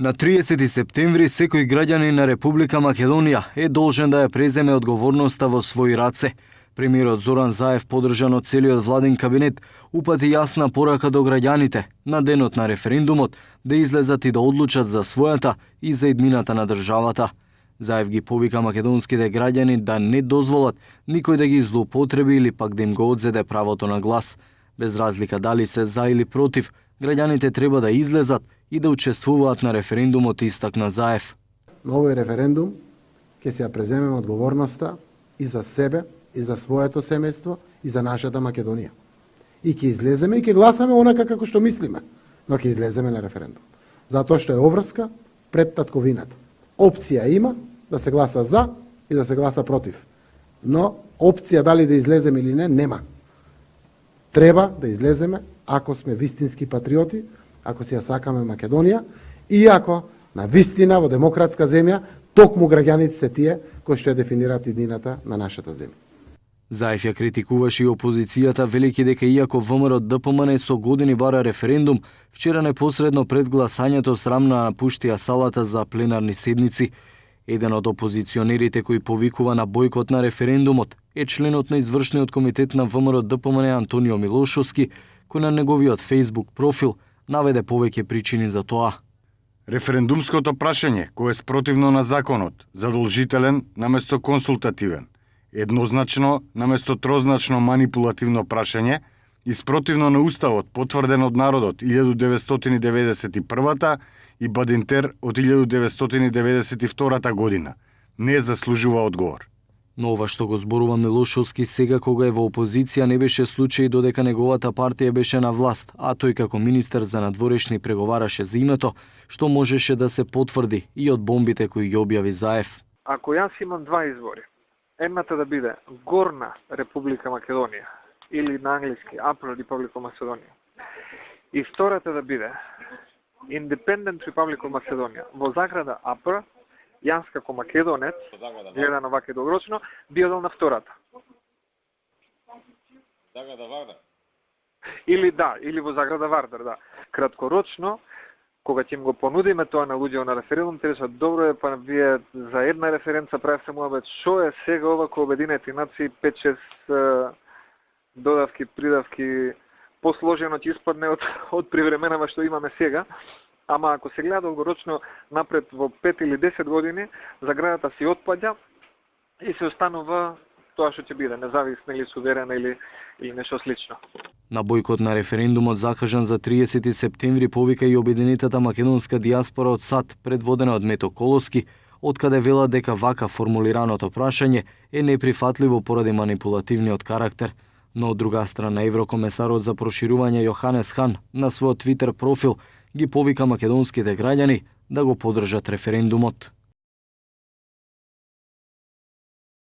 На 30 септември секој граѓанин на Република Македонија е должен да ја преземе одговорноста во своји раце. Премиерот Зоран Заев, поддржан од целиот владин кабинет, упати јасна порака до граѓаните на денот на референдумот да излезат и да одлучат за својата и за иднината на државата. Заев ги повика македонските граѓани да не дозволат никој да ги злоупотреби или пак да им го одзеде правото на глас. Без разлика дали се за или против, граѓаните треба да излезат и да учествуваат на референдумот, истакна Заев. На овој референдум ќе се ја преземеме одговорноста и за себе, и за своето семејство, и за нашата Македонија. И ќе излеземе и ќе гласаме онака како што мислиме, но ќе излеземе на референдум. Затоа што е обврска пред татковината. Опција има да се гласа за и да се гласа против. Но опција дали да излеземе или не, нема. Треба да излеземе ако сме вистински патриоти, ако си ја сакаме Македонија и ако на вистина во демократска земја токму граѓаните се тие кои што ја дефинираат иднината на нашата земја. Заев ја критикуваше и опозицијата, велики дека иако ВМРО ДПМН со години бара референдум, вчера непосредно пред гласањето срамно напуштија салата за пленарни седници. Еден од опозиционерите кој повикува на бојкот на референдумот е членот на извршниот комитет на ВМРО ДПМН Антонио Милошовски, кој на неговиот Facebook профил наведе повеќе причини за тоа. Референдумското прашање, кое е спротивно на законот, задолжителен наместо консултативен, еднозначно наместо трозначно манипулативно прашање и спротивно на Уставот, потврден од народот 1991 и Бадинтер од 1992 година, не заслужува одговор. Но ова што го зборува Милошовски сега кога е во опозиција не беше случај додека неговата партија беше на власт, а тој како министер за надворешни преговараше за името, што можеше да се потврди и од бомбите кои ги објави Заев. Ако јас имам два избори, едната да биде Горна Република Македонија или на англиски Upper Republic of Macedonia и втората да биде Independent Republic of Macedonia во заграда Upper, јас како македонец, гледано вака долгорочно, би одел на втората. Заграда Вардар? Или во заграда Вардар, да. Краткорочно, кога ќе им го понудиме тоа на луѓето на референдум, те речат, добро е, па вие за една референца правите муабет, шо е сега ова кој Обединети нации 5-6 додавки, придавки, посложено ќе испадне од привременава што имаме сега. Ама ако се гледа долгорочно напред во 5 или 10 години, заградата си отпаѓа и се останува тоа што ќе биде, независна или суверена или нешто слично. На бојкот на референдумот закажан за 30 септември повика и обединетата македонска диаспора од САД, предводена од Мето Коловски, откаде вела дека вака формулираното прашање е неприфатливо поради манипулативниот карактер. Но од друга страна еврокомесарот за проширување Јоханес Хан на својот Твитер профил ги повика македонските граѓани да го поддржат референдумот.